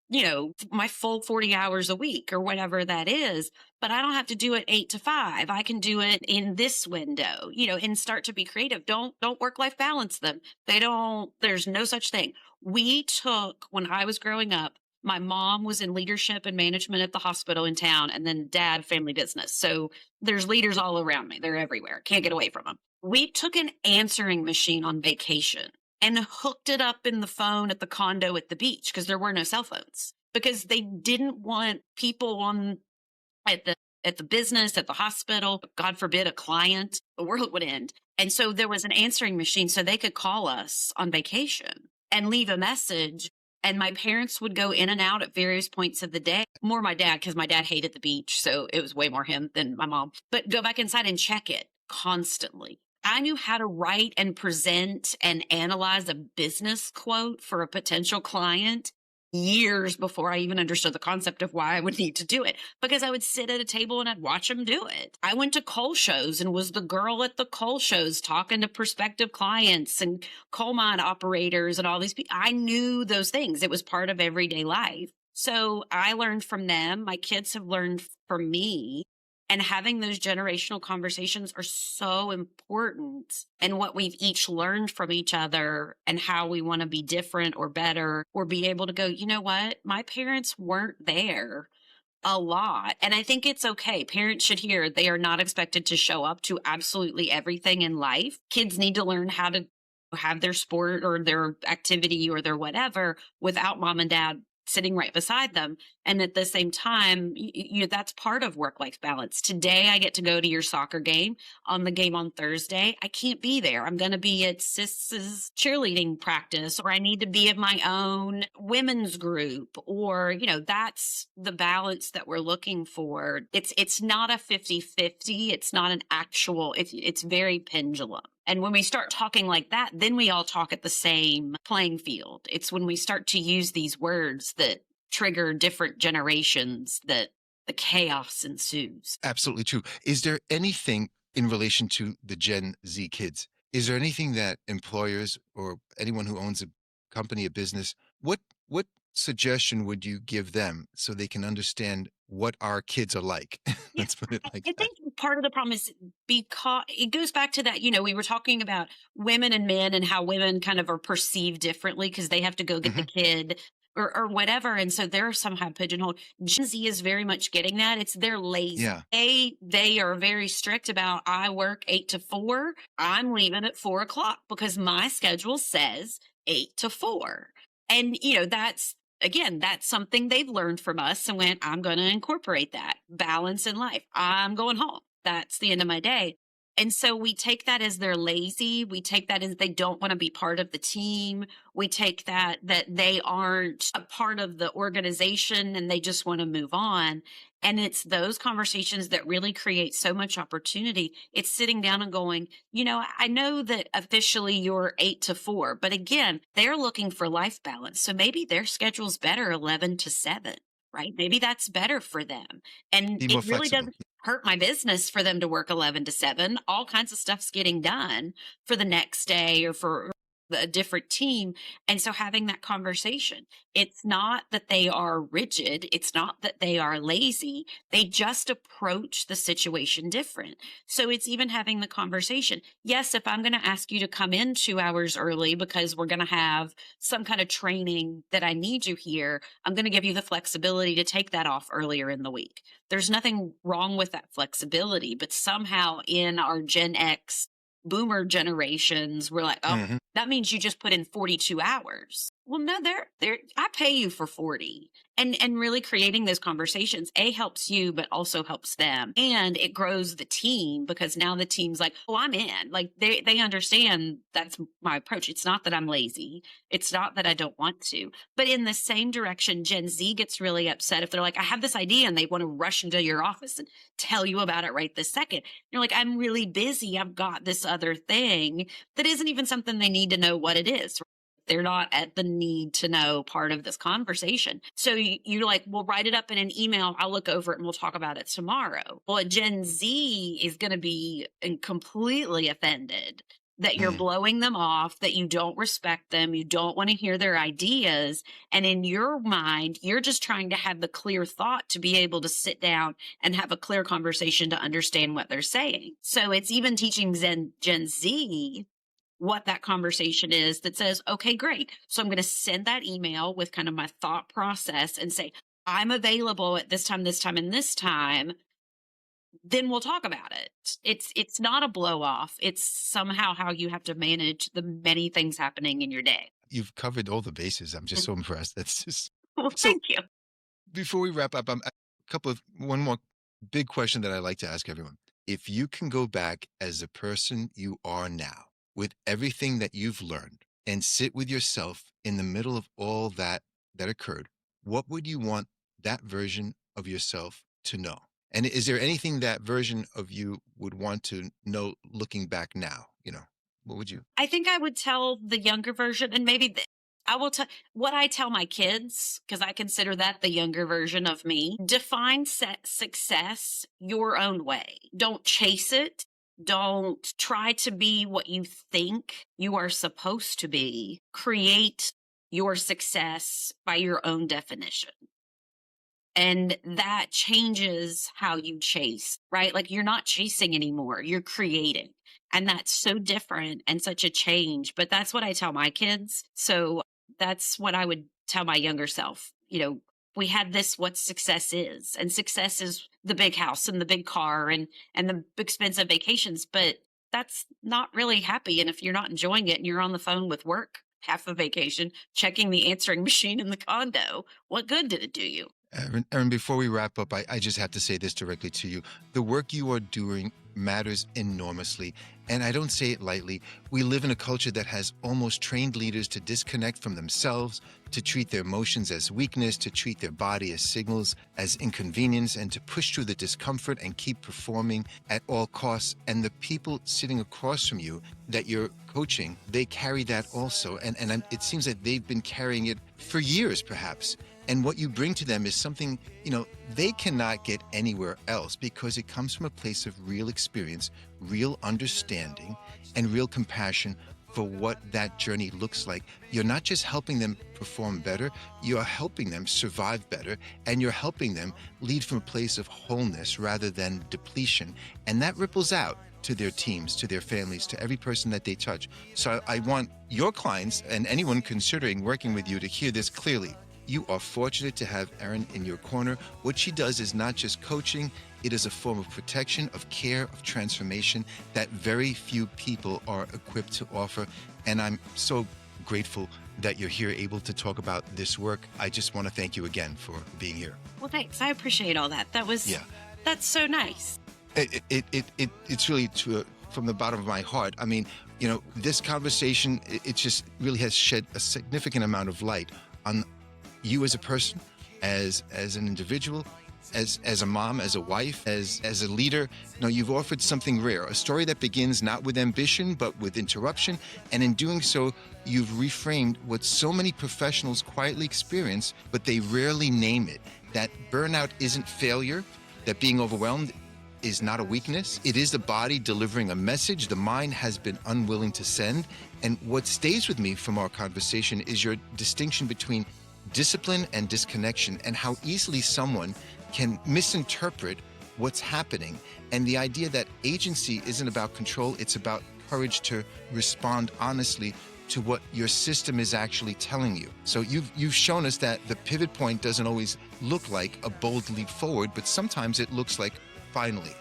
my full 40 hours a week or whatever that is, but I don't have to do it 8 to 5. I can do it in this window, and start to be creative. Don't work life balance them. There's no such thing. When I was growing up, my mom was in leadership and management at the hospital in town, and then dad, family business. So there's leaders all around me. They're everywhere. Can't get away from them. We took an answering machine on vacation and hooked it up in the phone at the condo at the beach because there were no cell phones, because they didn't want people on at the business, at the hospital, God forbid, a client, the world would end. And so there was an answering machine so they could call us on vacation and leave a message. And my parents would go in and out at various points of the day. More my dad, because my dad hated the beach. So it was way more him than my mom. But go back inside and check it constantly. I knew how to write and present and analyze a business quote for a potential client years before I even understood the concept of why I would need to do it, because I would sit at a table and I'd watch them do it. I went to coal shows and was the girl at the coal shows talking to prospective clients and coal mine operators and all these people. I knew those things. It was part of everyday life. So I learned from them. My kids have learned from me. And having those generational conversations are so important, and what we've each learned from each other and how we want to be different or better, or be able to go, you know what? My parents weren't there a lot. And I think it's okay. Parents should hear they are not expected to show up to absolutely everything in life. Kids need to learn how to have their sport or their activity or their whatever without mom and dad sitting right beside them. And at the same time, that's part of work-life balance. Today, I get to go to your soccer game. On the game on Thursday, I can't be there. I'm going to be at Sis's cheerleading practice, or I need to be at my own women's group, or, that's the balance that we're looking for. It's not a 50-50. It's not an actual, it's very pendulum. And when we start talking like that, then we all talk at the same playing field. It's when we start to use these words that trigger different generations that the chaos ensues. Absolutely true. Is there anything in relation to the Gen Z kids? Is there anything that employers or anyone who owns a company, a business, what suggestion would you give them so they can understand what our kids are like? Let's put it like I that. think part of the problem is because it goes back to that, we were talking about women and men and how women kind of are perceived differently because they have to go get the kid or whatever. And so they're somehow pigeonholed. Gen Z is very much getting that. It's they're lazy. Yeah. They are very strict about, I work 8 to 4. I'm leaving at 4 o'clock because my schedule says 8 to 4. And, that's something they've learned from us and went, I'm going to incorporate that balance in life. I'm going home. That's the end of my day. And so we take that as they're lazy. We take that as they don't want to be part of the team. We take that they aren't a part of the organization and they just want to move on. And it's those conversations that really create so much opportunity. It's sitting down and going, I know that officially you're 8 to 4, but again, they're looking for life balance. So maybe their schedule's better 11 to 7, right? Maybe that's better for them. And Be more it really flexible. doesn't hurt my business for them to work 11 to 7. All kinds of stuff's getting done for the next day or for a different team. And so having that conversation, it's not that they are rigid. It's not that they are lazy. They just approach the situation different. So it's even having the conversation. Yes, if I'm going to ask you to come in 2 hours early because we're going to have some kind of training that I need you here, I'm going to give you the flexibility to take that off earlier in the week. There's nothing wrong with that flexibility, but somehow in our Gen X boomer generations, we're like, oh, that means you just put in 42 hours. Well, no, I pay you for 40. And really creating those conversations, helps you, but also helps them. And it grows the team because now the team's like, oh, I'm in. Like they understand that's my approach. It's not that I'm lazy. It's not that I don't want to. But in the same direction, Gen Z gets really upset if they're like, I have this idea and they want to rush into your office and tell you about it right this second. You're like, I'm really busy. I've got this other thing that isn't even something they need to know what it is. They're not at the need to know part of this conversation. So you're like, well, write it up in an email. I'll look over it and we'll talk about it tomorrow. Well, a Gen Z is going to be completely offended that you're blowing them off, that you don't respect them. You don't want to hear their ideas. And in your mind, you're just trying to have the clear thought to be able to sit down and have a clear conversation to understand what they're saying. So it's even teaching Gen Z what that conversation is that says, okay, great. So I'm going to send that email with kind of my thought process and say, I'm available at this time, and this time. then we'll talk about it. It's not a blow off. It's somehow how you have to manage the many things happening in your day. You've covered all the bases. I'm just so impressed. That's just Well, so. thank you. Before we wrap up, one more big question that I like to ask everyone. If you can go back as the person you are now with everything that you've learned and sit with yourself in the middle of all that occurred, what would you want that version of yourself to know? And is there anything that version of you would want to know looking back now? What would you? I think I would tell the younger version, and maybe I will tell what I tell my kids, because I consider that the younger version of me. Define success your own way. Don't chase it. Don't try to be what you think you are supposed to be. Create your success by your own definition. And that changes how you chase, right? Like you're not chasing anymore, you're creating. And that's so different and such a change. But that's what I tell my kids. So that's what I would tell my younger self. We had this, what success is. And success is the big house and the big car and the expensive vacations. But that's not really happy. And if you're not enjoying it and you're on the phone with work half a vacation, checking the answering machine in the condo, what good did it do you? Erin, before we wrap up, I just have to say this directly to you. The work you are doing matters enormously. And I don't say it lightly. We live in a culture that has almost trained leaders to disconnect from themselves, to treat their emotions as weakness, to treat their body as signals, as inconvenience, and to push through the discomfort and keep performing at all costs. And the people sitting across from you that you're coaching, they carry that also. And it seems that they've been carrying it for years, perhaps. And what you bring to them is something, they cannot get anywhere else because it comes from a place of real experience, real understanding, and real compassion for what that journey looks like. You're not just helping them perform better, you're helping them survive better, and you're helping them lead from a place of wholeness rather than depletion. And that ripples out to their teams, to their families, to every person that they touch. So I want your clients and anyone considering working with you to hear this clearly. You are fortunate to have Erin in your corner. What she does is not just coaching, it is a form of protection, of care, of transformation that very few people are equipped to offer. And I'm so grateful that you're here able to talk about this work. I just want to thank you again for being here. Well, thanks. I appreciate all that. That's so nice. It's really from the bottom of my heart. I mean, this conversation, it just really has shed a significant amount of light on you as a person, as an individual, as a mom, as a wife, as a leader. You've offered something rare, a story that begins not with ambition, but with interruption. And in doing so, you've reframed what so many professionals quietly experience, but they rarely name it. That burnout isn't failure, that being overwhelmed is not a weakness. It is the body delivering a message the mind has been unwilling to send. And what stays with me from our conversation is your distinction between discipline and disconnection, and how easily someone can misinterpret what's happening. And the idea that agency isn't about control, it's about courage to respond honestly to what your system is actually telling you. So you've shown us that the pivot point doesn't always look like a bold leap forward, but sometimes it looks like finally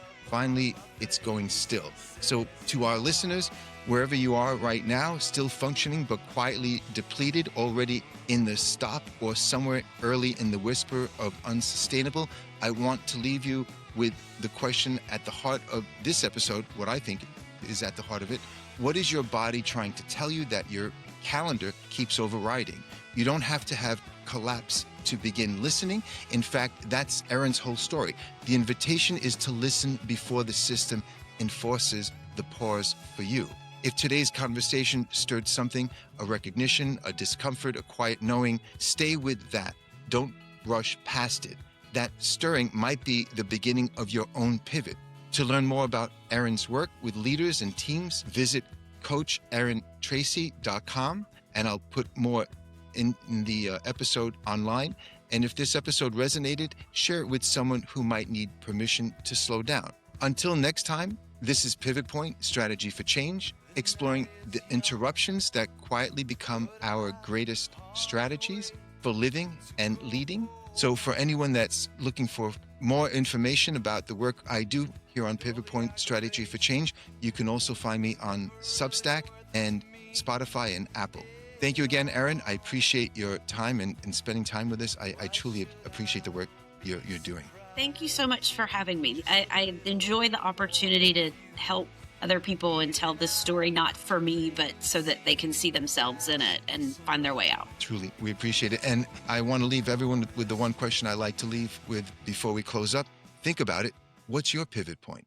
it's going still. So to our listeners, wherever you are right now, still functioning but quietly depleted, already in the stop or somewhere early in the whisper of unsustainable, I want to leave you with the question at the heart of this episode, what I think is at the heart of it. What is your body trying to tell you that your calendar keeps overriding? You don't have to have collapse to begin listening. In fact, that's Erin's whole story. The invitation is to listen before the system enforces the pause for you. If today's conversation stirred something, a recognition, a discomfort, a quiet knowing, stay with that. Don't rush past it. That stirring might be the beginning of your own pivot. To learn more about Erin's work with leaders and teams, visit CoachErinTreacy.com, and I'll put more in the episode online. And if this episode resonated, share it with someone who might need permission to slow down. Until next time, this is Pivot Point, Strategy for Change, exploring the interruptions that quietly become our greatest strategies for living and leading. So for anyone that's looking for more information about the work I do here on Pivot Point Strategy for Change, you can also find me on Substack and Spotify and Apple. Thank you again, Erin. I appreciate your time and spending time with us. I truly appreciate the work you're doing. Thank you so much for having me. I enjoy the opportunity to help other people and tell this story, not for me, but so that they can see themselves in it and find their way out. Truly, we appreciate it. And I want to leave everyone with the one question I like to leave with before we close up. Think about it. What's your pivot point?